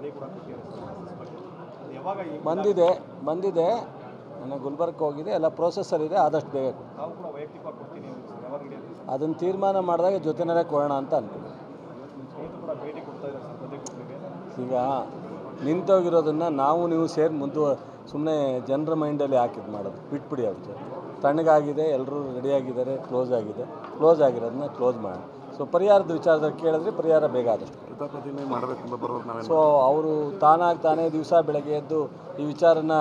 ವರದಿ ಕೂಡ ಯಾವಾಗ ಬಂದಿದೆ ನಾನು ಗುಲ್ಬರ್ಗಕ್ಕೆ ಹೋಗಿದೆ, ಎಲ್ಲ ಪ್ರೋಸೆಸ್ಸಲ್ಲಿದೆ, ಆದಷ್ಟು ಬೇಗ ನಾವು ಕೂಡ ವೈಯಕ್ತಿಕವಾಗಿ ಕೊಡ್ತೀನಿ ಯಾವಾಗ ಅದನ್ನು ತೀರ್ಮಾನ ಮಾಡಿದಾಗ ಜೊತೆನಲ್ಲೇ ಕೊಡೋಣ ಅಂತ ಅನ್ಕೊಂಡು ಕೂಡ ಭೇಟಿ ಕೊಡ್ತಾ ಇದ್ದಾರೆ ಸರ್ ಪ್ರತಿಯೊಬ್ಬರಿಗೆ. ಈಗ ನಿಂತೋಗಿರೋದನ್ನು ನೀವು ಸೇರಿ ಸುಮ್ಮನೆ ಜನರ ಮೈಂಡಲ್ಲಿ ಹಾಕಿದ್ದು ಮಾಡೋದು ಬಿಟ್ಬಿಡಿ. ಅದು ತಣ್ಣಗಾಗಿದೆ, ಎಲ್ಲರೂ ರೆಡಿಯಾಗಿದ್ದಾರೆ, ಕ್ಲೋಸ್ ಆಗಿರೋದನ್ನ ಕ್ಲೋಸ್ ಮಾಡಿ. ಸೊ ಪರಿಹಾರದ ವಿಚಾರದಲ್ಲಿ ಕೇಳಿದ್ರೆ ಪರಿಹಾರ ಬೇಗ ಆದಷ್ಟು ಸೊ ಅವರು ತಾನೇ ದಿವಸ ಬೆಳಗ್ಗೆ ಎದ್ದು ಈ ವಿಚಾರನ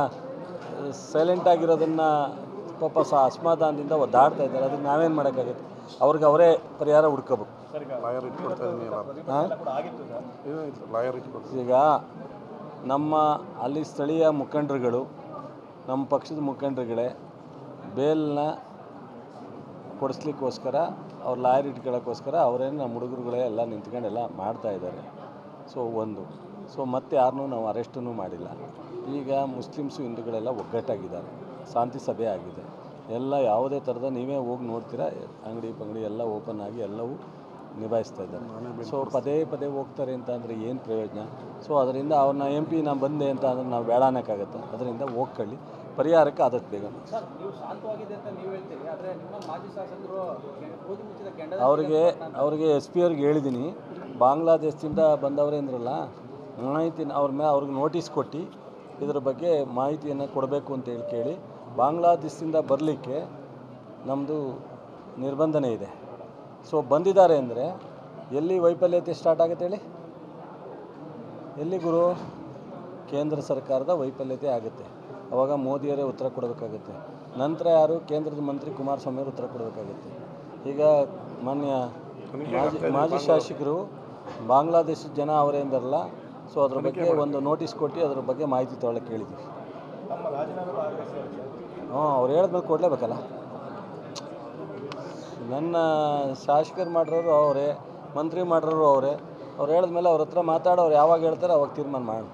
ಸೈಲೆಂಟಾಗಿರೋದನ್ನು ಪಾಪ ಅಸಮಾಧಾನದಿಂದ ಒದ್ದಾಡ್ತಾ ಇದ್ದಾರೆ. ಅದಕ್ಕೆ ನಾವೇನು ಮಾಡೋಕ್ಕಾಗುತ್ತೆ? ಅವ್ರಿಗೆ ಅವರೇ ಪರಿಹಾರ ಹುಡ್ಕೋಬೇಕು. ಈಗ ನಮ್ಮ ಅಲ್ಲಿ ಸ್ಥಳೀಯ ಮುಖಂಡರುಗಳು, ನಮ್ಮ ಪಕ್ಷದ ಮುಖಂಡರುಗಳೇ ಬೇಲ್ನ ಕೊಡಿಸ್ಲಿಕ್ಕೋಸ್ಕರ ಅವ್ರು ಲಾಯರ್ ಇಟ್ಕೊಳ್ಳೋಕ್ಕೋಸ್ಕರ ಅವರೇನು ನಮ್ಮ ಹುಡುಗರುಗಳೇ ಎಲ್ಲ ನಿಂತ್ಕೊಂಡೆಲ್ಲ ಮಾಡ್ತಾಯಿದ್ದಾರೆ. ಸೊ ಮತ್ತೆ ಯಾರನ್ನೂ ನಾವು ಅರೆಸ್ಟೂ ಮಾಡಿಲ್ಲ. ಈಗ ಮುಸ್ಲಿಮ್ಸು ಹಿಂದೂಗಳೆಲ್ಲ ಒಗ್ಗಟ್ಟಾಗಿದ್ದಾರೆ, ಶಾಂತಿ ಸಭೆ ಆಗಿದೆ. ಎಲ್ಲ ಯಾವುದೇ ಥರದ ನೀವೇ ಹೋಗಿ ನೋಡ್ತೀರಾ, ಅಂಗಡಿ ಎಲ್ಲ ಓಪನ್ ಆಗಿ ಎಲ್ಲವೂ ನಿಭಾಯಿಸ್ತಾ ಇದ್ದಾರೆ. ಸೊ ಪದೇ ಹೋಗ್ತಾರೆ ಅಂತ ಅಂದರೆ ಏನು ಪ್ರಯೋಜನ? ಸೊ ಅದರಿಂದ ಅವ್ರನ್ನ MP ನಾನು ಬಂದೆ ಅಂತ ಅಂದರೆ ನಾವು ಬೇಡ ಅನ್ನೋಕ್ಕಾಗತ್ತೆ? ಅದರಿಂದ ಹೋಗ್ಕೊಳ್ಳಿ, ಪರಿಹಾರಕ್ಕೆ ಆದಷ್ಟು ಬೇಗ. ಅವ್ರಿಗೆ SP ಅವ್ರಿಗೆ ಹೇಳಿದ್ದೀನಿ, ಬಾಂಗ್ಲಾದೇಶದಿಂದ ಬಂದವರೇ ಅಂದ್ರಲ್ಲ, ಅವ್ರಿಗೆ ನೋಟಿಸ್ ಕೊಟ್ಟು ಇದರ ಬಗ್ಗೆ ಮಾಹಿತಿಯನ್ನು ಕೊಡಬೇಕು ಅಂತೇಳಿ ಕೇಳಿ, ಬಾಂಗ್ಲಾದೇಶದಿಂದ ಬರಲಿಕ್ಕೆ ನಮ್ಮದು ನಿರ್ಬಂಧನೆ ಇದೆ. ಸೊ ಬಂದಿದ್ದಾರೆ ಅಂದರೆ ಎಲ್ಲಿ ವೈಫಲ್ಯತೆ ಸ್ಟಾರ್ಟ್ ಆಗುತ್ತೆ ಹೇಳಿ? ಎಲ್ಲಿ ಗುರು? ಕೇಂದ್ರ ಸರ್ಕಾರದ ವೈಫಲ್ಯತೆ ಆಗುತ್ತೆ. ಆವಾಗ ಮೋದಿಯವರೇ ಉತ್ತರ ಕೊಡಬೇಕಾಗುತ್ತೆ. ನಂತರ ಯಾರು? ಕೇಂದ್ರದ ಮಂತ್ರಿ ಕುಮಾರಸ್ವಾಮಿ ಅವರು ಉತ್ತರ ಕೊಡಬೇಕಾಗುತ್ತೆ. ಈಗ ಮಾಜಿ ಶಾಸಕರು ಬಾಂಗ್ಲಾದೇಶದ ಜನ ಅವರೇ ಅಂದಾರಲ್ಲ, ಸೊ ಅದ್ರ ಬಗ್ಗೆ ಒಂದು ನೋಟಿಸ್ ಕೊಟ್ಟು ಅದ್ರ ಬಗ್ಗೆ ಮಾಹಿತಿ ತೊಗೊಳಕ್ಕೆ ಹೇಳಿದ್ದೀವಿ. ಅವ್ರು ಹೇಳಿದ್ಮೇಲೆ ಕೊಡಲೇಬೇಕಲ್ಲ. ನನ್ನ ಶಾಸಕರು ಮಾಡಿರೋರು ಅವರೇ, ಮಂತ್ರಿ ಮಾಡಿರೋರು ಅವರೇ. ಅವ್ರು ಹೇಳಿದ್ಮೇಲೆ ಅವ್ರ ಹತ್ರ ಮಾತಾಡೋರು ಯಾವಾಗ ಹೇಳ್ತಾರೆ ಅವಾಗ ತೀರ್ಮಾನ ಮಾಡೋಣ.